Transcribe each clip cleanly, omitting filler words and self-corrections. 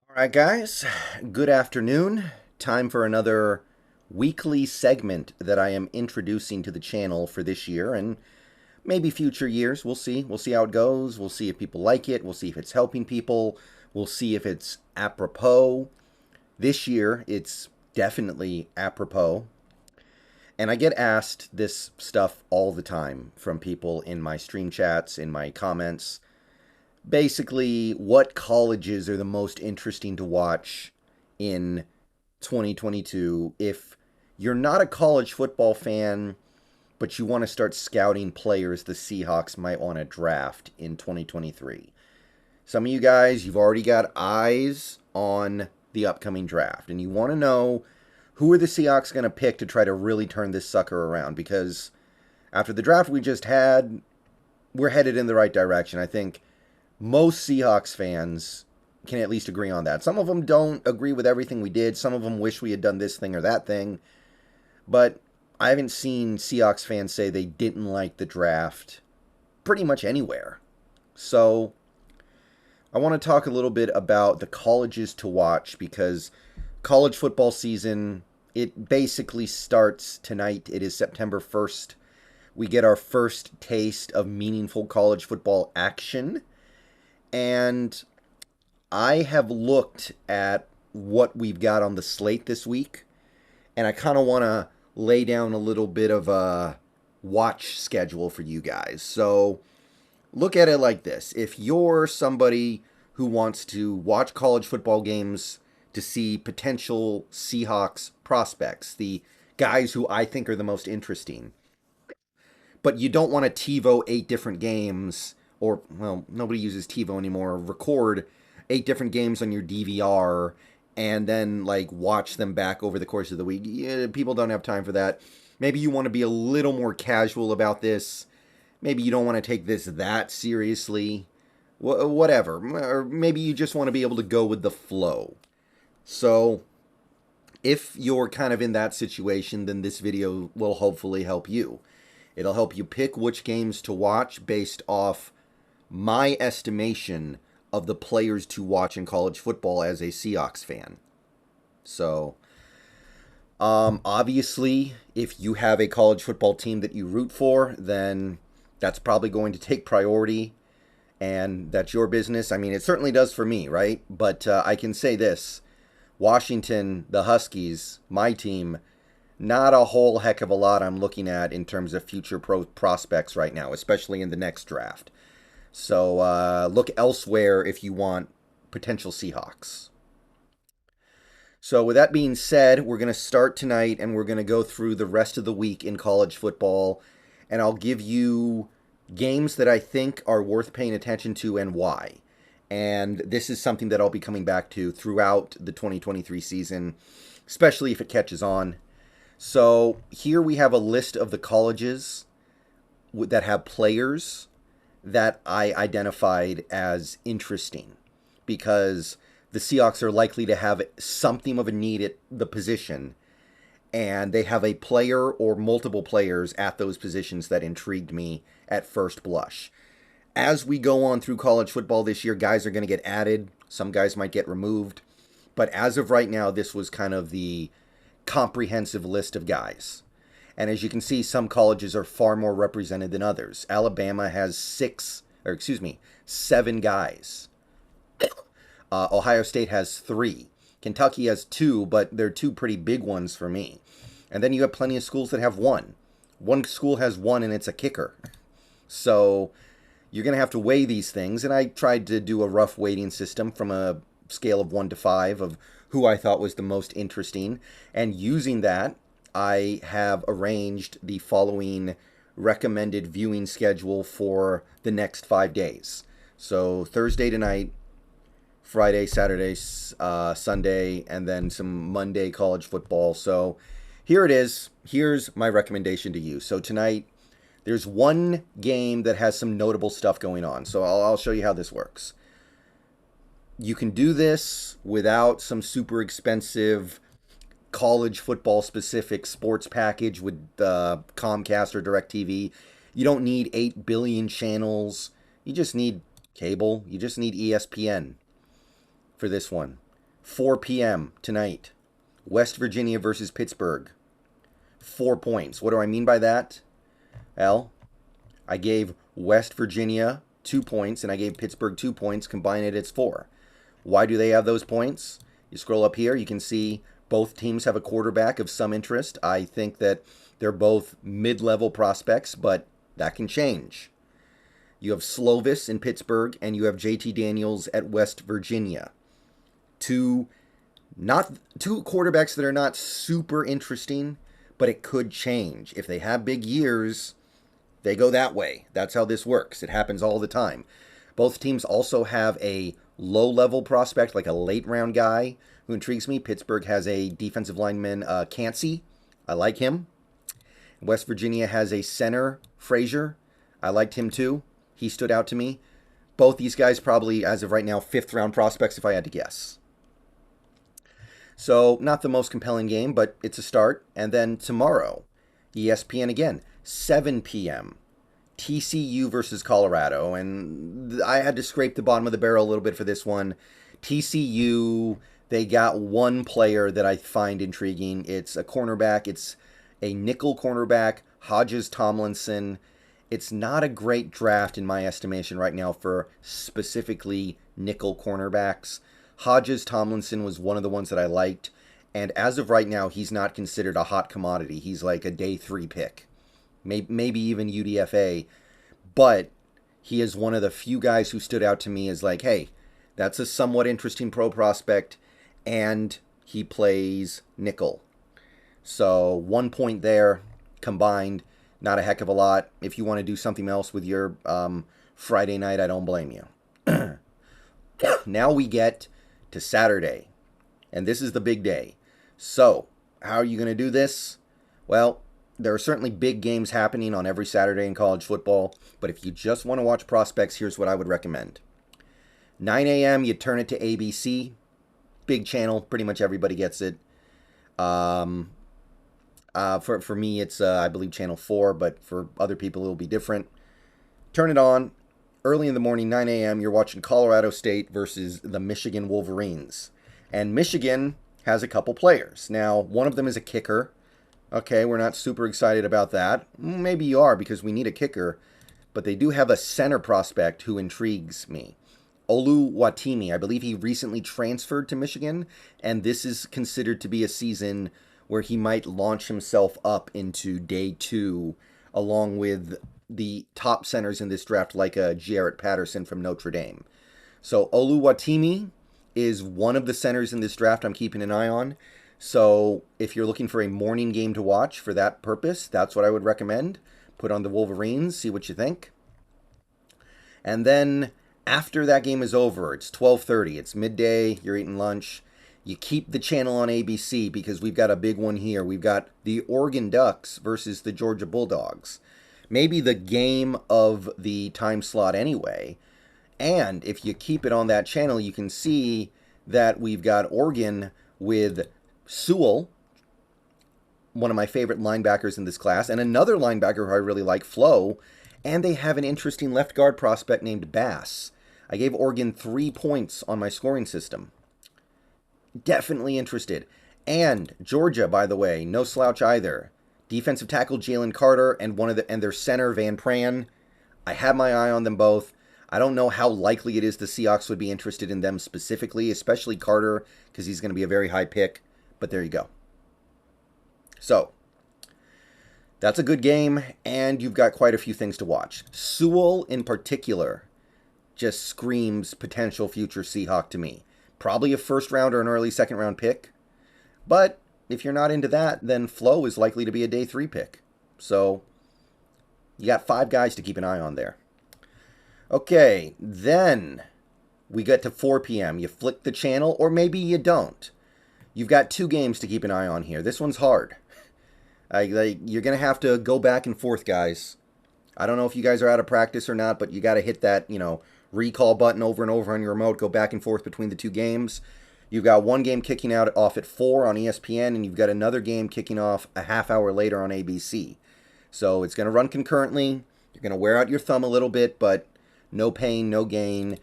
All right, guys, good afternoon. Time for another weekly segment that I am introducing to the channel for this year and maybe future years. We'll see. We'll see how it goes. We'll see if people like it. We'll see if it's helping people. We'll see if it's apropos. This year, it's definitely apropos. And I get asked this stuff all the time from people in my stream chats, in my comments. Basically, what colleges are the most interesting to watch in 2022 if you're not a college football fan, but you want to start scouting players the Seahawks might want to draft in 2023. Some of you guys, you've already got eyes on the upcoming draft, and you want to know who are the Seahawks going to pick to try to really turn this sucker around, because after the draft we just had, we're headed in the right direction. I think most Seahawks fans can at least agree on that. Some of them don't agree with everything we did. Some of them wish we had done this thing or that thing. But I haven't seen Seahawks fans say they didn't like the draft pretty much anywhere. So I want to talk a little bit about the colleges to watch, because college football season, it basically starts tonight. It is September 1st. We get our first taste of meaningful college football action. And I have looked at what we've got on the slate this week, and I kind of want to lay down a little bit of a watch schedule for you guys. So look at it like this. If you're somebody who wants to watch college football games to see potential Seahawks prospects, the guys who I think are the most interesting, but you don't want to TiVo 8 different games, or, well, nobody uses TiVo anymore, record 8 different games on your DVR and then, like, watch them back over the course of the week. Yeah, people don't have time for that. Maybe you want to be a little more casual about this. Maybe you don't want to take this that seriously. Whatever. Or maybe you just want to be able to go with the flow. So, if you're kind of in that situation, then this video will hopefully help you. It'll help you pick which games to watch based off my estimation of the players to watch in college football as a Seahawks fan. So, obviously, if you have a college football team that you root for, then that's probably going to take priority, and that's your business. I mean, it certainly does for me, right? But I can say this. Washington, the Huskies, my team, not a whole heck of a lot I'm looking at in terms of future prospects right now, especially in the next draft. So look elsewhere if you want potential Seahawks. So with that being said, we're going to start tonight, and we're going to go through the rest of the week in college football, and I'll give you games that I think are worth paying attention to and why. And this is something that I'll be coming back to throughout the 2023 season, especially if it catches on. So here we have a list of the colleges that have players that I identified as interesting, because the Seahawks are likely to have something of a need at the position, and they have a player or multiple players at those positions that intrigued me at first blush. As we go on through college football this year, guys are going to get added. Some guys might get removed. But as of right now, this was kind of the comprehensive list of guys. And as you can see, some colleges are far more represented than others. Alabama has 7 guys. Ohio State has 3. Kentucky has 2, but they're 2 pretty big ones for me. And then you have plenty of schools that have 1. One school has 1, and it's a kicker. So you're going to have to weigh these things. And I tried to do a rough weighting system from a scale of 1 to 5 of who I thought was the most interesting. And using that, I have arranged the following recommended viewing schedule for the next 5 days. So Thursday tonight, Friday, Saturday, Sunday, and then some Monday college football. So here it is. Here's my recommendation to you. So tonight, there's one game that has some notable stuff going on. So I'll show you how this works. You can do this without some super expensive college football specific sports package with Comcast or DirecTV. You don't need 8 billion channels. You just need cable. You just need ESPN for this one. 4 p.m. tonight, West Virginia versus Pittsburgh. 4 points. What do I mean by that? Well, I gave West Virginia 2 points and I gave Pittsburgh 2 points. Combine it, it's 4. Why do they have those points? You scroll up here, you can see both teams have a quarterback of some interest. I think that they're both mid-level prospects, but that can change. You have Slovis in Pittsburgh and you have JT Daniels at West Virginia. Two quarterbacks that are not super interesting, but it could change. If they have big years, they go that way. That's how this works. It happens all the time. Both teams also have a low-level prospect, like a late-round guy who intrigues me. Pittsburgh has a defensive lineman, Cansey. I like him. West Virginia has a center, Frazier. I liked him too. He stood out to me. Both these guys probably, as of right now, 5th-round prospects if I had to guess. So, not the most compelling game, but it's a start. And then tomorrow, ESPN again, 7 p.m., TCU versus Colorado. And I had to scrape the bottom of the barrel a little bit for this one. TCU, they got one player that I find intriguing. It's a cornerback. It's a nickel cornerback, Hodges Tomlinson. It's not a great draft in my estimation right now for specifically nickel cornerbacks. Hodges Tomlinson was one of the ones that I liked, and as of right now, he's not considered a hot commodity. He's like a day 3 pick, maybe even UDFA, but he is one of the few guys who stood out to me as like, hey, that's a somewhat interesting pro prospect, and he plays nickel. So 1 point there combined. Not a heck of a lot. If you want to do something else with your Friday night, I don't blame you. Now we get to Saturday, and this is the big day. So, how are you going to do this? Well, there are certainly big games happening on every Saturday in college football, but if you just want to watch prospects, here's what I would recommend. 9 a.m., you turn it to ABC. Big channel, pretty much everybody gets it. For me, it's, I believe, Channel 4, but for other people, it'll be different. Turn it on. Early in the morning, 9 a.m., you're watching Colorado State versus the Michigan Wolverines. And Michigan has a couple players. Now, one of them is a kicker. Okay, we're not super excited about that. Maybe you are, because we need a kicker. But they do have a center prospect who intrigues me. Oluwatimi, I believe he recently transferred to Michigan, and this is considered to be a season where he might launch himself up into day 2, along with the top centers in this draft, like a Jarrett Patterson from Notre Dame. So Oluwatimi is one of the centers in this draft I'm keeping an eye on. So if you're looking for a morning game to watch for that purpose, that's what I would recommend. Put on the Wolverines, see what you think. And then after that game is over, it's 12:30, it's midday, you're eating lunch. You keep the channel on ABC because we've got a big one here. We've got the Oregon Ducks versus the Georgia Bulldogs. Maybe the game of the time slot anyway. And if you keep it on that channel, you can see that we've got Oregon with Sewell, one of my favorite linebackers in this class, and another linebacker who I really like, Flo. And they have an interesting left guard prospect named Bass. I gave Oregon 3 points on my scoring system. Definitely interested. And Georgia, by the way, no slouch either. Defensive tackle Jalen Carter and their center Van Pran. I have my eye on them both. I don't know how likely it is the Seahawks would be interested in them specifically, especially Carter, because he's going to be a very high pick. But there you go. So, that's a good game, and you've got quite a few things to watch. Sewell, in particular, just screams potential future Seahawk to me. Probably a first round or an early second round pick. But if you're not into that, then Flo is likely to be a day 3 pick. So you got 5 guys to keep an eye on there. Okay, then we get to 4 p.m. You flick the channel, or maybe you don't. You've got 2 games to keep an eye on here. This one's hard. You're going to have to go back and forth, guys. I don't know if you guys are out of practice or not, but you got to hit that, recall button over and over on your remote, go back and forth between the 2 games. You've got one game kicking off at 4 on ESPN, and you've got another game kicking off a half hour later on ABC. So it's going to run concurrently. You're going to wear out your thumb a little bit, but no pain, no gain.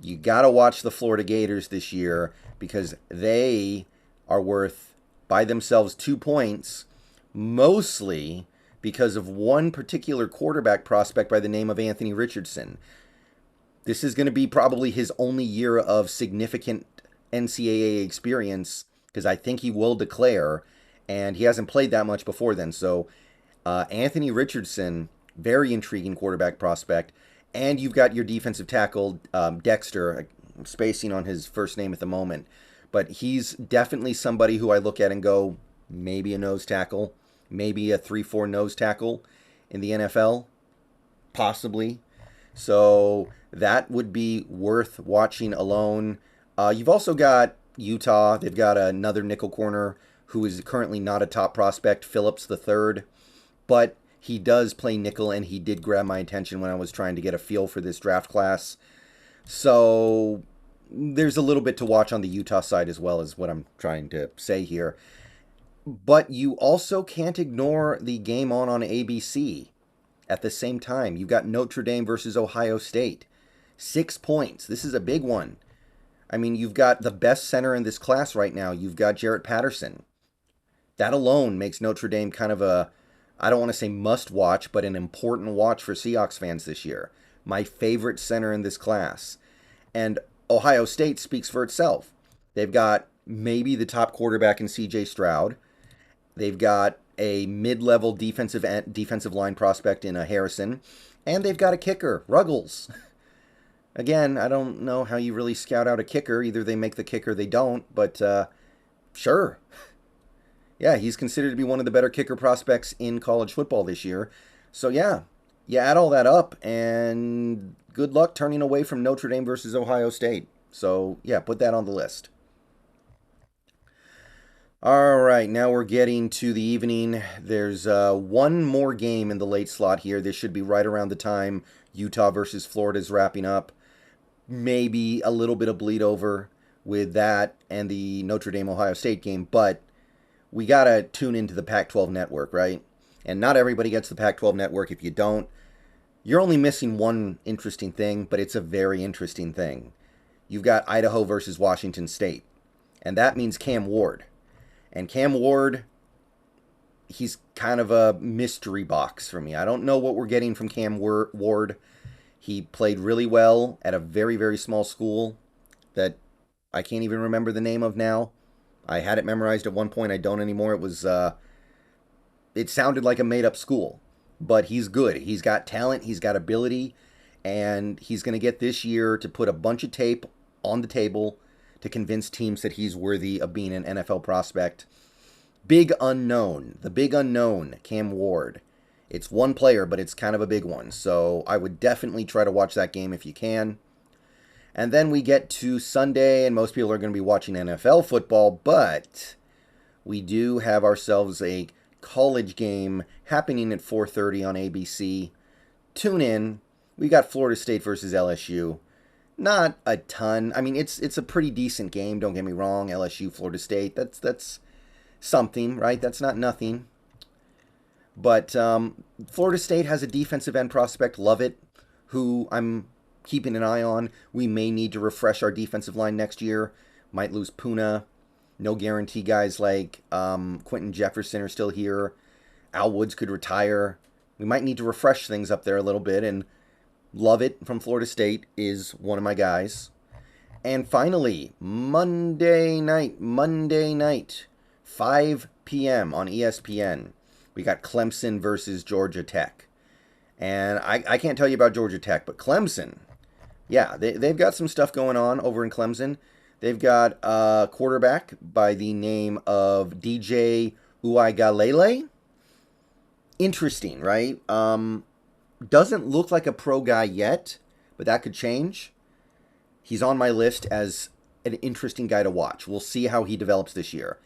You got to watch the Florida Gators this year because they are worth by themselves 2 points, mostly because of one particular quarterback prospect by the name of Anthony Richardson. This is going to be probably his only year of significant NCAA experience because I think he will declare, and he hasn't played that much before then. So Anthony Richardson, very intriguing quarterback prospect. And you've got your defensive tackle, Dexter. I'm spacing on his first name at the moment. But he's definitely somebody who I look at and go, maybe a nose tackle, maybe a 3-4 nose tackle in the NFL, possibly. So that would be worth watching alone. You've also got Utah. They've got another nickel corner who is currently not a top prospect, Phillips the third. But he does play nickel, and he did grab my attention when I was trying to get a feel for this draft class. So there's a little bit to watch on the Utah side as well, as what I'm trying to say here. But you also can't ignore the game on ABC at the same time. You've got Notre Dame versus Ohio State. 6 points. This is a big one. I mean, you've got the best center in this class right now. You've got Jarrett Patterson. That alone makes Notre Dame kind of a, I don't want to say must watch, but an important watch for Seahawks fans this year. My favorite center in this class. And Ohio State speaks for itself. They've got maybe the top quarterback in C.J. Stroud. They've got a mid-level defensive line prospect in Harrison. And they've got a kicker, Ruggles. Again, I don't know how you really scout out a kicker. Either they make the kick or they don't, but sure. Yeah, he's considered to be one of the better kicker prospects in college football this year. So yeah, you add all that up, and good luck turning away from Notre Dame versus Ohio State. So yeah, put that on the list. All right, now we're getting to the evening. There's one more game in the late slot here. This should be right around the time Utah versus Florida is wrapping up. Maybe a little bit of bleed over with that and the Notre Dame-Ohio State game, but we got to tune into the Pac-12 network, right? And not everybody gets the Pac-12 network. If you don't, you're only missing one interesting thing, but it's a very interesting thing. You've got Idaho versus Washington State, and that means Cam Ward. And Cam Ward, he's kind of a mystery box for me. I don't know what we're getting from Cam Ward. He played really well at a very, very small school that I can't even remember the name of now. I had it memorized at one point. I don't anymore. It sounded like a made-up school, but he's good. He's got talent. He's got ability, and he's going to get this year to put a bunch of tape on the table to convince teams that he's worthy of being an NFL prospect. Big unknown. The big unknown, Cam Ward. It's one player, but it's kind of a big one. So I would definitely try to watch that game if you can. And then we get to Sunday, and most people are going to be watching NFL football, but we do have ourselves a college game happening at 4:30 on ABC. Tune in. We got Florida State versus LSU. Not a ton. I mean, it's a pretty decent game, don't get me wrong. LSU, Florida State, that's something, right? That's not nothing. But Florida State has a defensive end prospect, Lovett, who I'm keeping an eye on. We may need to refresh our defensive line next year. Might lose Puna. No guarantee guys like Quentin Jefferson are still here. Al Woods could retire. We might need to refresh things up there a little bit, and Lovett from Florida State is one of my guys. And finally, Monday night, 5 p.m. on ESPN. We got Clemson versus Georgia Tech. And I can't tell you about Georgia Tech, but Clemson, yeah, they've got some stuff going on over in Clemson. They've got a quarterback by the name of DJ Uiagalelei. Interesting, right? Doesn't look like a pro guy yet, but that could change. He's on my list as an interesting guy to watch. We'll see how he develops this year.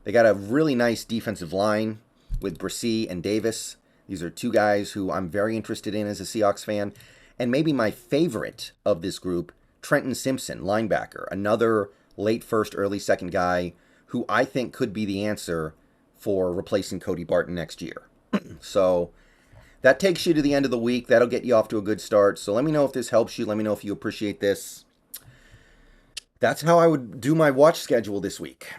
They got a really nice defensive line with Brissy and Davis. These are two guys who I'm very interested in as a Seahawks fan. And maybe my favorite of this group, Trenton Simpson, linebacker, another late first, early second guy who I think could be the answer for replacing Cody Barton next year. So that takes you to the end of the week. That'll get you off to a good start. So let me know if this helps you. Let me know if you appreciate this. that's how I would do my watch schedule this week.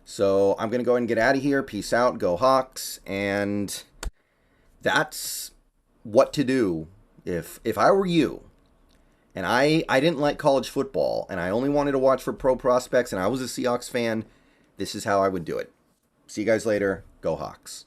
So I'm going to go ahead and get out of here. Peace out. Go Hawks. And that's what to do if I were you. And I didn't like college football, and I only wanted to watch for pro prospects, and I was a Seahawks fan. This is how I would do it. See you guys later. Go Hawks.